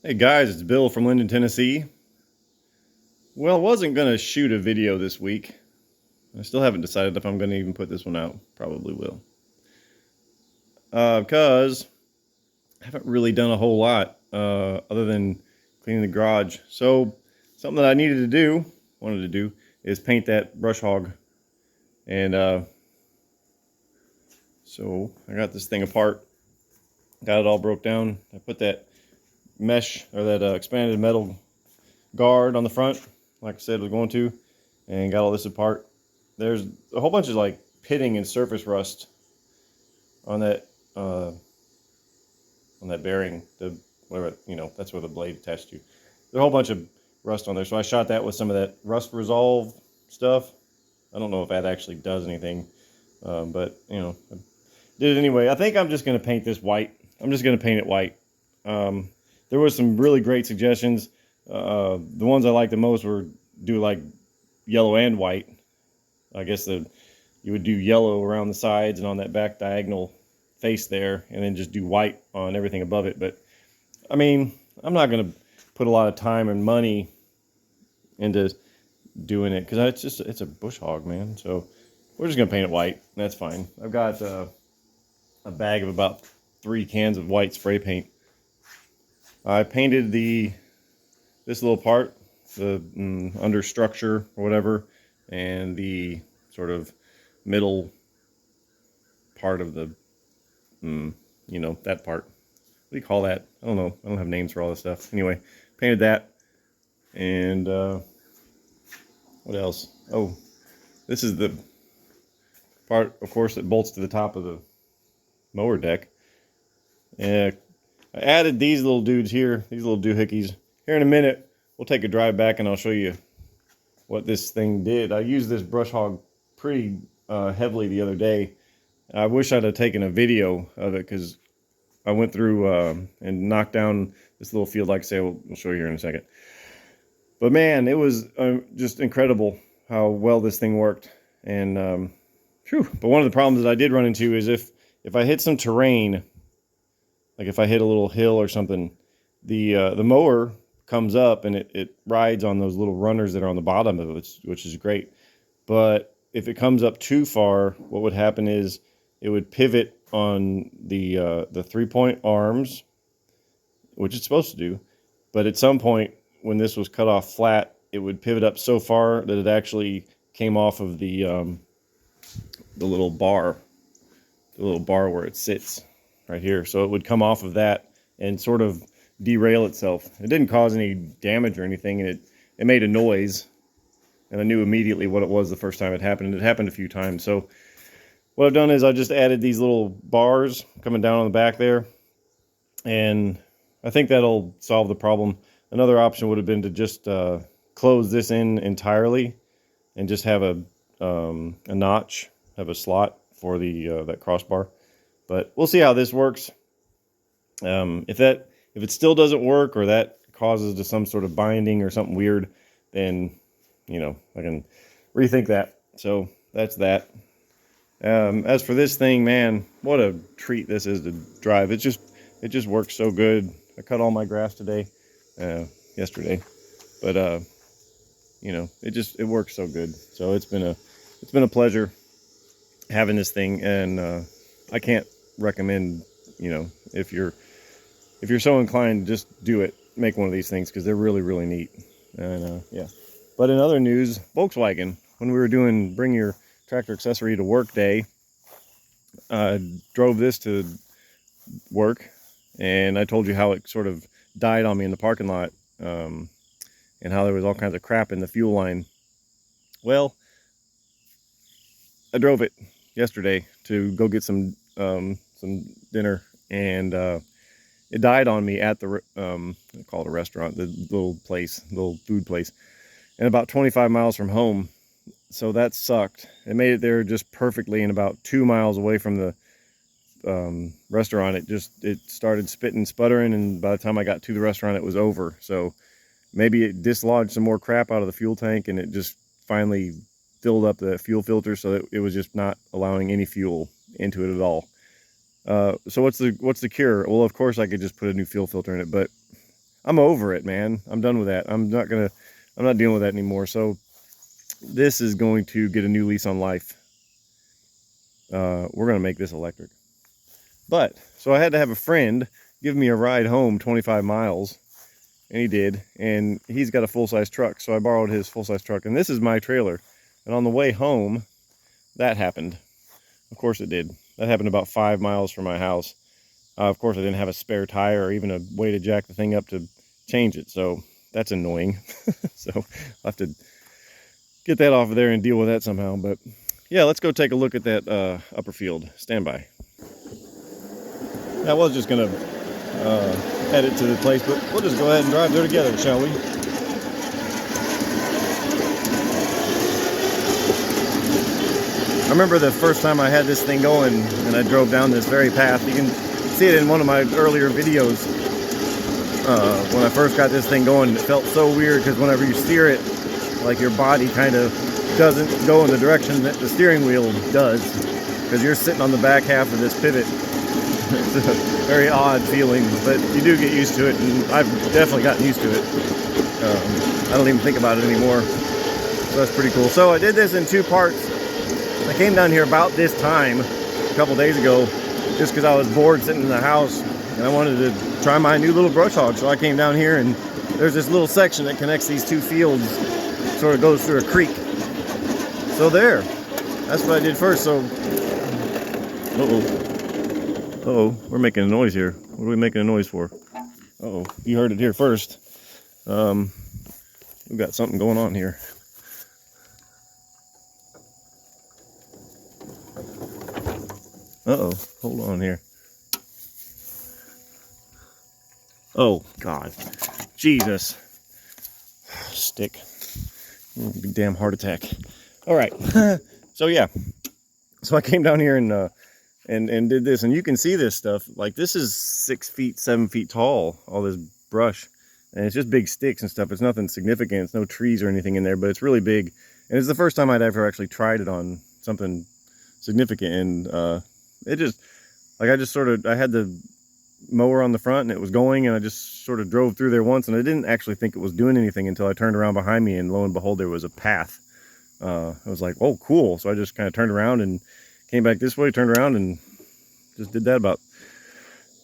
Hey guys, it's Bill from Linden, Tennessee. Well, I wasn't going to shoot a video this week. I still haven't decided if I'm going to even put this one out. Probably will. Because I haven't really done a whole lot other than cleaning the garage. So, something that I wanted to do, is paint that brush hog. And so I got this thing apart, got it all broke down. I put that mesh or that expanded metal guard on the front, like I said I was going to, and got all this apart. There's a whole bunch of like pitting and surface rust on that bearing, the whatever, that's where the blade attached to. There's a whole bunch of rust on there, so I shot that with some of that rust resolve stuff. I don't know if that actually does anything, but I did it anyway. I think I'm just going to paint this white. I'm just going to paint it white. There was some really great suggestions. The ones I liked the most were do like yellow and white. I guess you would do yellow around the sides and on that back diagonal face there, and then just do white on everything above it. But I mean, I'm not going to put a lot of time and money into doing it because it's a bush hog, man. So we're just going to paint it white. That's fine. I've got a bag of about 3 cans of white spray paint. I painted this little part, the under structure or whatever, and the sort of middle part of the, that part. What do you call that? I don't know. I don't have names for all this stuff. Anyway, painted that. And what else? Oh, this is the part, of course, that bolts to the top of the mower deck. And I added these little dudes here, these little doohickeys. Here in a minute, we'll take a drive back and I'll show you what this thing did. I used this brush hog pretty heavily the other day. I wish I'd have taken a video of it because I went through and knocked down this little field, like I say, we'll show you here in a second. But man, it was just incredible how well this thing worked. And but one of the problems that I did run into is if I hit some terrain, like if I hit a little hill or something, the mower comes up and it rides on those little runners that are on the bottom of it, which is great. But if it comes up too far, what would happen is it would pivot on the 3-point arms, which it's supposed to do. But at some point, when this was cut off flat, it would pivot up so far that it actually came off of the little bar where it sits right here. So it would come off of that and sort of derail itself. It didn't cause any damage or anything, and it made a noise, and I knew immediately what it was the first time it happened, and it happened a few times. So what I've done is I just added these little bars coming down on the back there, and I think that'll solve the problem. Another option would have been to just close this in entirely and just have a notch, have a slot for the that crossbar. But we'll see how this works. If it still doesn't work, or that causes to some sort of binding or something weird, then I can rethink that. So that's that. As for this thing, man, what a treat this is to drive. It just works so good. I cut all my grass yesterday, but it works so good. So it's been a pleasure having this thing, and I can't recommend, if you're so inclined, just do it. Make one of these things because they're really, really neat. And yeah. But in other news, Volkswagen, when we were doing Bring Your Tractor Accessory to Work Day, I drove this to work, and I told you how it sort of died on me in the parking lot, and how there was all kinds of crap in the fuel line. Well, I drove it yesterday to go get some dinner, and it died on me at the I call it a restaurant, the little food place, and about 25 miles from home. So that sucked. It made it there just perfectly, and about 2 miles away from the restaurant, it started spitting, sputtering, and by the time I got to the restaurant, it was over. So maybe it dislodged some more crap out of the fuel tank, and it just finally filled up the fuel filter, so that it was just not allowing any fuel into it at all. So what's the cure? Well, of course I could just put a new fuel filter in it, but I'm over it, man. I'm done with that. I'm not dealing with that anymore. So this is going to get a new lease on life. We're going to make this electric. But, so I had to have a friend give me a ride home 25 miles, and he did, and he's got a full-size truck, so I borrowed his full-size truck, and this is my trailer. And on the way home, that happened. Of course it did. That happened about 5 miles from my house. Of course, I didn't have a spare tire or even a way to jack the thing up to change it, so that's annoying. So I'll have to get that off of there and deal with that somehow. But yeah, let's go take a look at that upper field. Stand by. I was just gonna head it to the place, but we'll just go ahead and drive there together, shall we? I remember the first time I had this thing going and I drove down this very path. You can see it in one of my earlier videos. When I first got this thing going, it felt so weird because whenever you steer it, like your body kind of doesn't go in the direction that the steering wheel does, because you're sitting on the back half of this pivot. It's a very odd feeling, but you do get used to it, and I've definitely gotten used to it. I don't even think about it anymore, so that's pretty cool. So I did this in 2 parts. I came down here about this time a couple days ago just because I was bored sitting in the house and I wanted to try my new little brush hog. So I came down here, and there's this little section that connects these 2 fields, sort of goes through a creek. So there, that's what I did first. So we're making a noise here. What are we making a noise for? You heard it here first. We've got something going on here. Hold on here. Oh, God. Jesus. Stick. Big damn heart attack. All right. So, yeah. So I came down here and did this. And you can see this stuff. Like, this is 6 feet, 7 feet tall, all this brush. And it's just big sticks and stuff. It's nothing significant. It's no trees or anything in there, but it's really big. And it's the first time I'd ever actually tried it on something significant. And it just, like, I had the mower on the front and it was going, and I just sort of drove through there once, and I didn't actually think it was doing anything until I turned around behind me, and lo and behold, there was a path. I was like, oh, cool. So I just kind of turned around and came back this way, turned around, and just did that about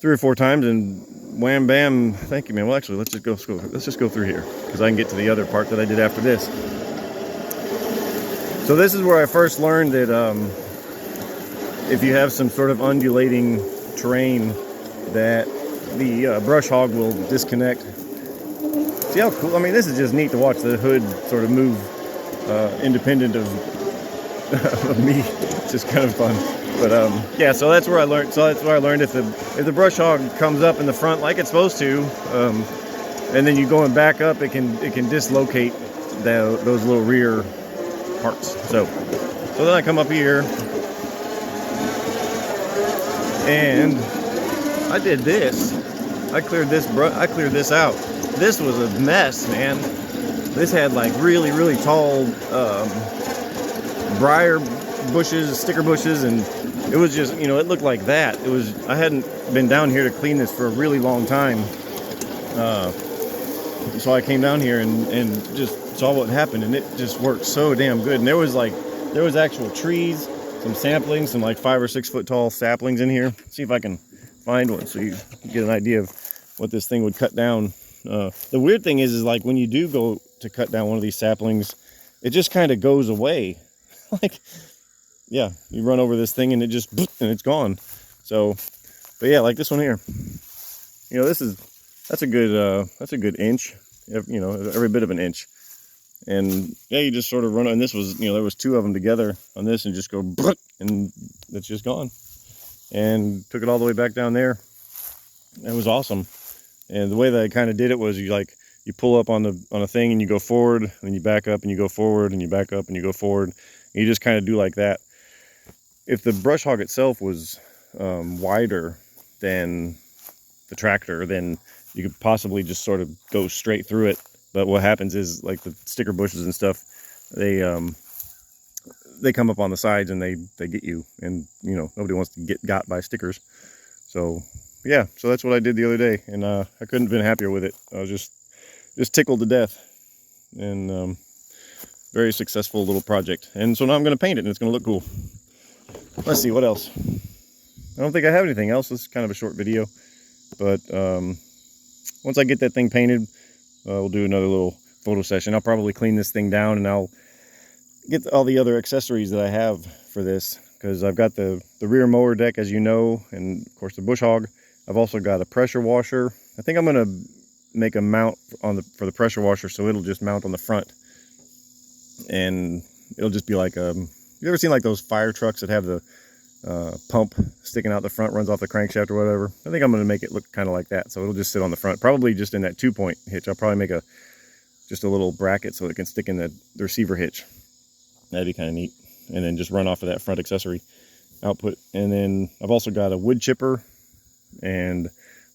3 or 4 times, and wham, bam. Thank you, man. Well, actually, let's just go through here, because I can get to the other part that I did after this. So this is where I first learned that if you have some sort of undulating terrain, that the brush hog will disconnect. See how cool? I mean, this is just neat to watch the hood sort of move independent of, of me. It's just kind of fun. But yeah, so that's where I learned. So that's where I learned if the brush hog comes up in the front like it's supposed to, and then you going back up, it can dislocate those little rear parts. So then I come up here. And I did this. I cleared this out. This was a mess, man. This had like really, really tall briar bushes, sticker bushes, and it was just, it looked like that. I hadn't been down here to clean this for a really long time. So I came down here and just saw what happened, and it just worked so damn good. And there was actual trees, some saplings, some like 5 or 6 foot tall saplings in here. See if I can find one so you get an idea of what this thing would cut down. The weird thing is like when you do go to cut down one of these saplings, it just kind of goes away. Like, yeah, you run over this thing and it just, and it's gone. So, but yeah, like this one here, that's a good inch, every bit of an inch. And yeah, you just sort of run, and this was, there was 2 of them together on this, and just go, and it's just gone. And took it all the way back down there. It was awesome. And the way that I kind of did it was you pull up on a thing and you go forward, and you back up and you go forward, and you back up and you go forward. And you just kind of do like that. If the brush hog itself was wider than the tractor, then you could possibly just sort of go straight through it. But what happens is, like the sticker bushes and stuff, they come up on the sides and they get you, and nobody wants to get got by stickers. So yeah, so that's what I did the other day, and I couldn't have been happier with it. I was just tickled to death, and very successful little project. And so now I'm going to paint it, and it's going to look cool. Let's see what else. I don't think I have anything else. This is kind of a short video, but once I get that thing painted, we'll do another little photo session. I'll probably clean this thing down, and I'll get all the other accessories that I have for this, because I've got the rear mower deck, as you know, and of course the bush hog. I've also got a pressure washer. I think I'm going to make a mount for the pressure washer, so it'll just mount on the front, and it'll just be like you ever seen like those fire trucks that have the pump sticking out the front, runs off the crankshaft or whatever? I think I'm going to make it look kind of like that, so it'll just sit on the front, probably just in that 2-point hitch. I'll probably make just a little bracket so it can stick in the receiver hitch. That'd be kind of neat. And then just run off of that front accessory output. And then I've also got a wood chipper and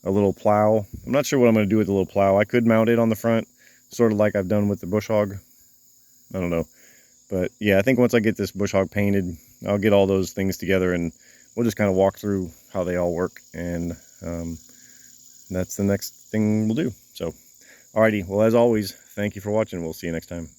a little plow. I'm not sure what I'm going to do with the little plow. I could mount it on the front, sort of like I've done with the bush hog. I don't know. But yeah, I think once I get this bush hog painted, I'll get all those things together, and we'll just kind of walk through how they all work. And that's the next thing we'll do. So, alrighty. Well, as always, thank you for watching. We'll see you next time.